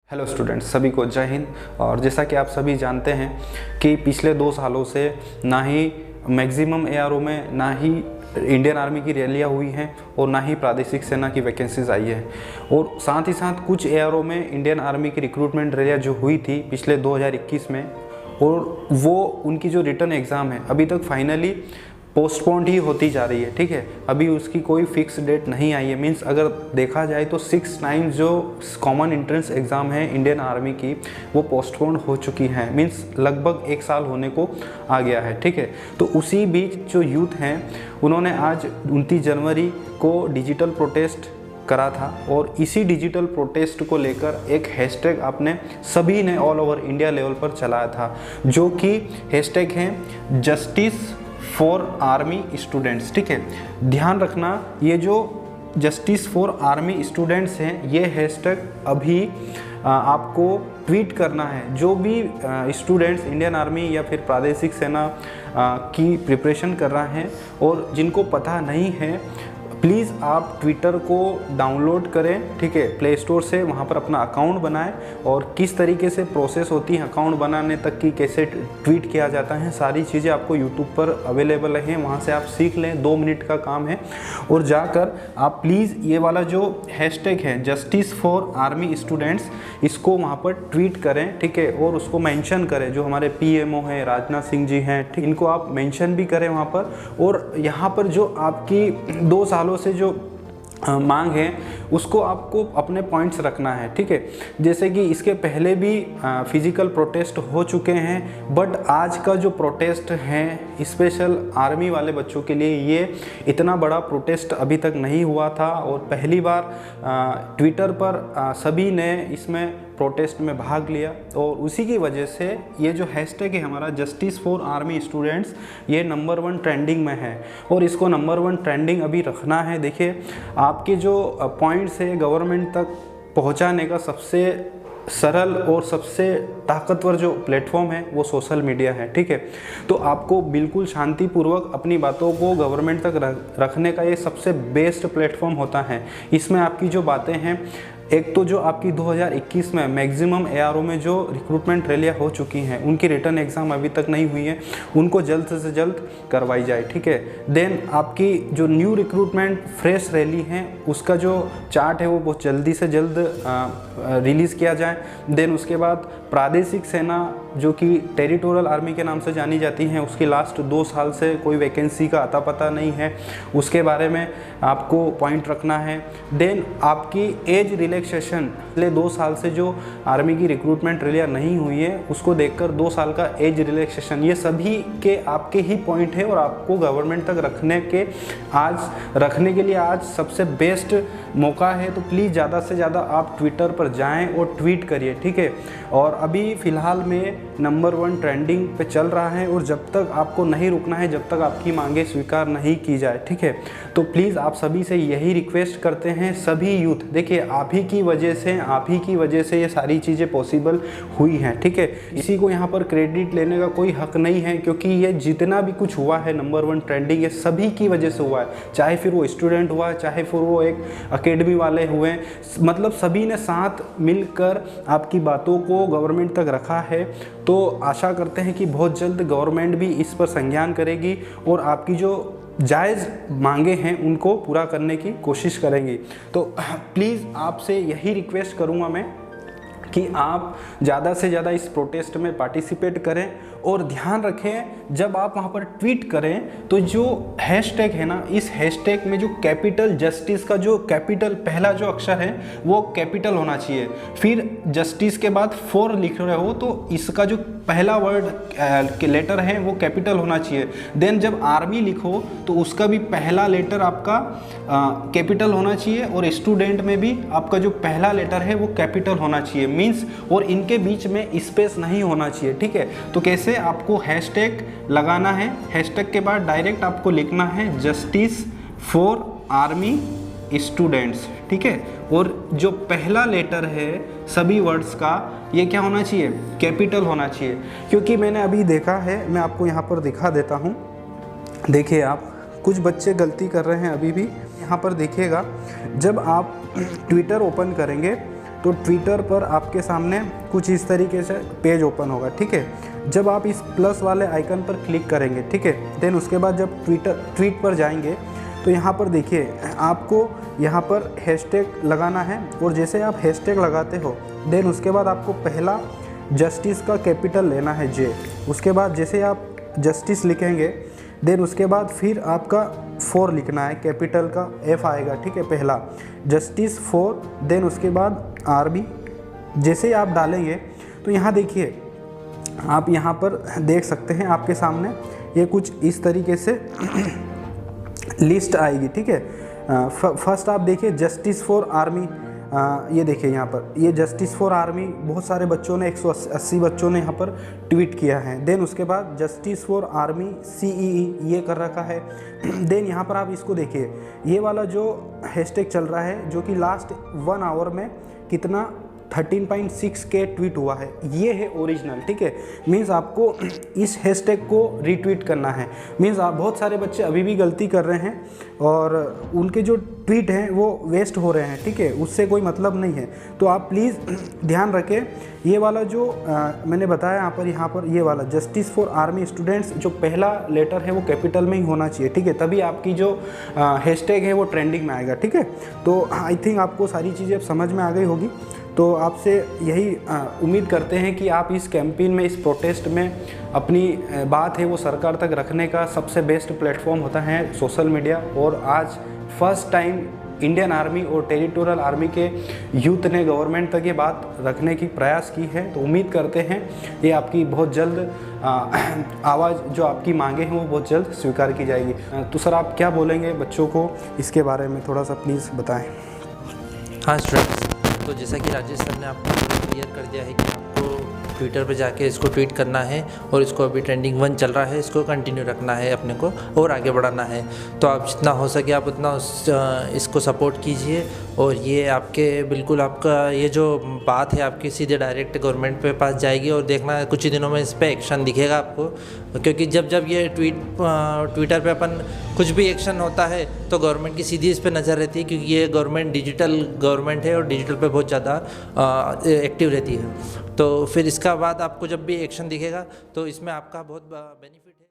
Hello students, सभी को जय हिंद। और जैसा कि आप सभी जानते हैं कि पिछले 2 सालों से ना ही मैक्सिमम एआरओ में ना ही इंडियन आर्मी की रैलियाँ हुई हैं और ना ही प्रादेशिक सेना की वैकेंसीज आई है। और साथ ही साथ कुछ एआरओ में इंडियन आर्मी की रिक्रूटमेंट रैलियाँ जो हुई थी पिछले 2021 में, और वो उनकी जो रिटर्न एग्ज़ाम है अभी तक फाइनली पोस्टपोन्ड ही होती जा रही है। ठीक है, अभी उसकी कोई फिक्स डेट नहीं आई है। मींस अगर देखा जाए तो 6 टाइम्स जो कॉमन एंट्रेंस एग्ज़ाम है इंडियन आर्मी की वो पोस्टपोन्ड हो चुकी है। मींस लगभग 1 साल होने को आ गया है। ठीक है, तो उसी बीच जो यूथ हैं उन्होंने आज 29 जनवरी को डिजिटल प्रोटेस्ट करा था, और इसी डिजिटल प्रोटेस्ट को लेकर एक हैशटैग आपने सभी ने ऑल ओवर इंडिया लेवल पर चलाया था, जो कि हैशटैग है जस्टिस फॉर आर्मी स्टूडेंट्स। ठीक है, ध्यान रखना, ये जो जस्टिस फॉर आर्मी स्टूडेंट्स हैं ये हैशटैग अभी आपको ट्वीट करना है। जो भी स्टूडेंट्स इंडियन आर्मी या फिर प्रादेशिक सेना की प्रिपरेशन कर रहे हैं और जिनको पता नहीं है, प्लीज़ आप ट्विटर को डाउनलोड करें। ठीक है, प्ले स्टोर से वहाँ पर अपना अकाउंट बनाएं, और किस तरीके से प्रोसेस होती है अकाउंट बनाने तक की, कैसे ट्वीट किया जाता है, सारी चीज़ें आपको यूट्यूब पर अवेलेबल हैं। वहाँ से आप सीख लें, 2 मिनट का काम है। और जाकर आप प्लीज़ ये वाला जो हैशटैग है जस्टिस फॉर आर्मी स्टूडेंट्स, इसको वहाँ पर ट्वीट करें। ठीक है, और उसको मेंशन करें, जो हमारे पीएमओ हैं राजनाथ सिंह जी हैं, ठीक, इनको आप मेंशन भी करें वहाँ पर। और यहाँ पर जो आपकी 2 सालों से जो मांग है उसको आपको अपने पॉइंट्स रखना है। ठीक है, जैसे कि इसके पहले भी फिजिकल प्रोटेस्ट हो चुके हैं, बट आज का जो प्रोटेस्ट है स्पेशल आर्मी वाले बच्चों के लिए ये इतना बड़ा प्रोटेस्ट अभी तक नहीं हुआ था, और पहली बार ट्विटर पर सभी ने इसमें प्रोटेस्ट में भाग लिया, और उसी की वजह से ये जो हैशटैग है हमारा जस्टिस फॉर आर्मी स्टूडेंट्स, ये नंबर 1 ट्रेंडिंग में है, और इसको नंबर 1 ट्रेंडिंग अभी रखना है। देखिए, आपके जो पॉइंट्स है गवर्नमेंट तक पहुंचाने का सबसे सरल और सबसे ताकतवर जो प्लेटफॉर्म है वो सोशल मीडिया है। ठीक है, तो आपको बिल्कुल शांतिपूर्वक अपनी बातों को गवर्नमेंट तक रखने का ये सबसे बेस्ट प्लेटफॉर्म होता है। इसमें आपकी जो बातें हैं, एक तो जो आपकी 2021 में मैक्सिमम एआरओ में जो रिक्रूटमेंट रैलियाँ हो चुकी हैं उनकी रिटर्न एग्ज़ाम अभी तक नहीं हुई है, उनको जल्द से जल्द करवाई जाए। ठीक है, देन आपकी जो न्यू रिक्रूटमेंट फ्रेश रैली हैं उसका जो चार्ट है वो बहुत जल्दी से जल्द रिलीज़ किया जाए। देन उसके बाद प्रादेशिक सेना जो कि टेरिटोरियल आर्मी के नाम से जानी जाती हैं, उसकी लास्ट 2 साल से कोई वैकेंसी का अता पता नहीं है, उसके बारे में आपको पॉइंट रखना है। देन आपकी एज रिलैक्सेशन, पिछले 2 साल से जो आर्मी की रिक्रूटमेंट रैलियाँ नहीं हुई है उसको देखकर 2 साल का एज रिलैक्सेशन, ये सभी के आपके ही पॉइंट है, और आपको गवर्नमेंट तक रखने के लिए आज सबसे बेस्ट मौका है। तो प्लीज़ ज़्यादा से ज़्यादा आप ट्विटर पर जाएं और ट्वीट करिए। ठीक है, और अभी फ़िलहाल में नंबर 1 ट्रेंडिंग पे चल रहा है, और जब तक आपको नहीं रुकना है, जब तक आपकी मांगें स्वीकार नहीं की जाए। ठीक है, तो प्लीज़ आप सभी से यही रिक्वेस्ट करते हैं, सभी यूथ, देखिए आप ही की वजह से ये सारी चीज़ें पॉसिबल हुई हैं। ठीक है, इसी को यहाँ पर क्रेडिट लेने का कोई हक नहीं है, क्योंकि ये जितना भी कुछ हुआ है नंबर 1 ट्रेंडिंग, ये सभी की वजह से हुआ है। चाहे फिर वो स्टूडेंट हुआ, चाहे फिर वो एक अकेडमी वाले हुए, मतलब सभी ने साथ मिलकर आपकी बातों को गवर्नमेंट तक रखा है। तो आशा करते हैं कि बहुत जल्द गवर्नमेंट भी इस पर संज्ञान करेगी और आपकी जो जायज़ मांगे हैं उनको पूरा करने की कोशिश करेंगी। तो प्लीज़ आपसे यही रिक्वेस्ट करूँगा मैं कि आप ज़्यादा से ज़्यादा इस प्रोटेस्ट में पार्टिसिपेट करें, और ध्यान रखें जब आप वहाँ पर ट्वीट करें तो जो हैशटैग है ना, इस हैशटैग में जो कैपिटल जस्टिस का जो कैपिटल पहला जो अक्षर है वो कैपिटल होना चाहिए। फिर जस्टिस के बाद फॉर लिख रहे हो तो इसका जो पहला वर्ड लेटर है वो कैपिटल होना चाहिए। देन जब आर्मी लिखो तो उसका भी पहला लेटर आपका कैपिटल होना चाहिए, और स्टूडेंट में भी आपका जो पहला लेटर है वो कैपिटल होना चाहिए, मीन्स, और इनके बीच में स्पेस नहीं होना चाहिए। ठीक है, तो कैसे आपको हैशटैग लगाना है, हैशटैग के बाद डायरेक्ट आपको लिखना है जस्टिस फॉर आर्मी स्टूडेंट्स। ठीक है, और जो पहला लेटर है सभी वर्ड्स का ये क्या होना चाहिए, कैपिटल होना चाहिए। क्योंकि मैंने अभी देखा है, मैं आपको यहाँ पर दिखा देता हूँ। देखिए, आप कुछ बच्चे गलती कर रहे हैं अभी भी। यहाँ पर देखिएगा, जब आप ट्विटर ओपन करेंगे तो ट्विटर पर आपके सामने कुछ इस तरीके से पेज ओपन होगा, ठीक है। जब आप इस प्लस वाले आइकन पर क्लिक करेंगे, ठीक है, देन उसके बाद जब ट्वीट पर जाएंगे तो यहाँ पर देखिए आपको यहाँ पर हैशटैग लगाना है, और जैसे आप हैशटैग लगाते हो देन उसके बाद आपको पहला जस्टिस का कैपिटल लेना है जे। उसके बाद जैसे आप जस्टिस लिखेंगे देन उसके बाद फिर आपका 4 लिखना है, कैपिटल का F आएगा, ठीक है, पहला जस्टिस 4, देन उसके बाद आरबी। जैसे ही आप डालेंगे तो यहाँ देखिए आप यहाँ पर देख सकते हैं आपके सामने ये कुछ इस तरीके से लिस्ट आएगी, ठीक है। फर्स्ट आप देखिए जस्टिस फॉर आर्मी, ये देखिए यहाँ पर ये जस्टिस फॉर आर्मी बहुत सारे बच्चों ने 180 बच्चों ने यहाँ पर ट्वीट किया है। देन उसके बाद जस्टिस फॉर आर्मी CEE ये कर रखा है। देन यहाँ पर आप इसको देखिए, ये वाला जो हैशटैग चल रहा है जो कि लास्ट 1 आवर में कितना 13.6K ट्वीट हुआ है, ये है ओरिजिनल, ठीक है। मीन्स आपको इस हैशटैग को रीट्वीट करना है। मीन्स आप बहुत सारे बच्चे अभी भी गलती कर रहे हैं और उनके जो ट्वीट हैं वो वेस्ट हो रहे हैं, ठीक है, उससे कोई मतलब नहीं है। तो आप प्लीज़ ध्यान रखें, ये वाला जो मैंने बताया यहाँ पर ये वाला जस्टिस फॉर आर्मी स्टूडेंट्स, जो पहला लेटर है वो कैपिटल में ही होना चाहिए, ठीक है, तभी आपकी जो हैशटैग है वो ट्रेंडिंग में आएगा, ठीक है। तो आई थिंक आपको सारी चीज़ें अब समझ में आ गई होगी। तो आपसे यही उम्मीद करते हैं कि आप इस कैंपेन में, इस प्रोटेस्ट में अपनी बात है वो सरकार तक रखने का सबसे बेस्ट प्लेटफॉर्म होता है सोशल मीडिया। और आज फर्स्ट टाइम इंडियन आर्मी और टेरिटोरियल आर्मी के यूथ ने गवर्नमेंट तक ये बात रखने की प्रयास की है। तो उम्मीद करते हैं ये आपकी बहुत जल्द आवाज़, जो आपकी मांगे हैं वो बहुत जल्द स्वीकार की जाएगी। तो सर आप क्या बोलेंगे बच्चों को इसके बारे में, थोड़ा सा प्लीज़ बताएं। हाँ स्टूडेंट्स, तो जैसा कि राजेश सर ने आपको क्लियर कर दिया है कि आपको ट्विटर पे जाके इसको ट्वीट करना है, और इसको अभी ट्रेंडिंग 1 चल रहा है, इसको कंटिन्यू रखना है अपने को और आगे बढ़ाना है। तो आप जितना हो सके आप उतना इसको सपोर्ट कीजिए, और ये आपके बिल्कुल आपका ये जो बात है आपकी सीधे डायरेक्ट गवर्नमेंट पे पास जाएगी, और देखना कुछ ही दिनों में इस पर एक्शन दिखेगा आपको। क्योंकि जब ये ट्विटर पे अपन कुछ भी एक्शन होता है तो गवर्नमेंट की सीधी इस पर नज़र रहती है, क्योंकि ये गवर्नमेंट डिजिटल गवर्नमेंट है और डिजिटल पे बहुत ज़्यादा एक्टिव रहती है। तो फिर इसका बाद आपको जब भी एक्शन दिखेगा तो इसमें आपका बहुत बेनिफिट है।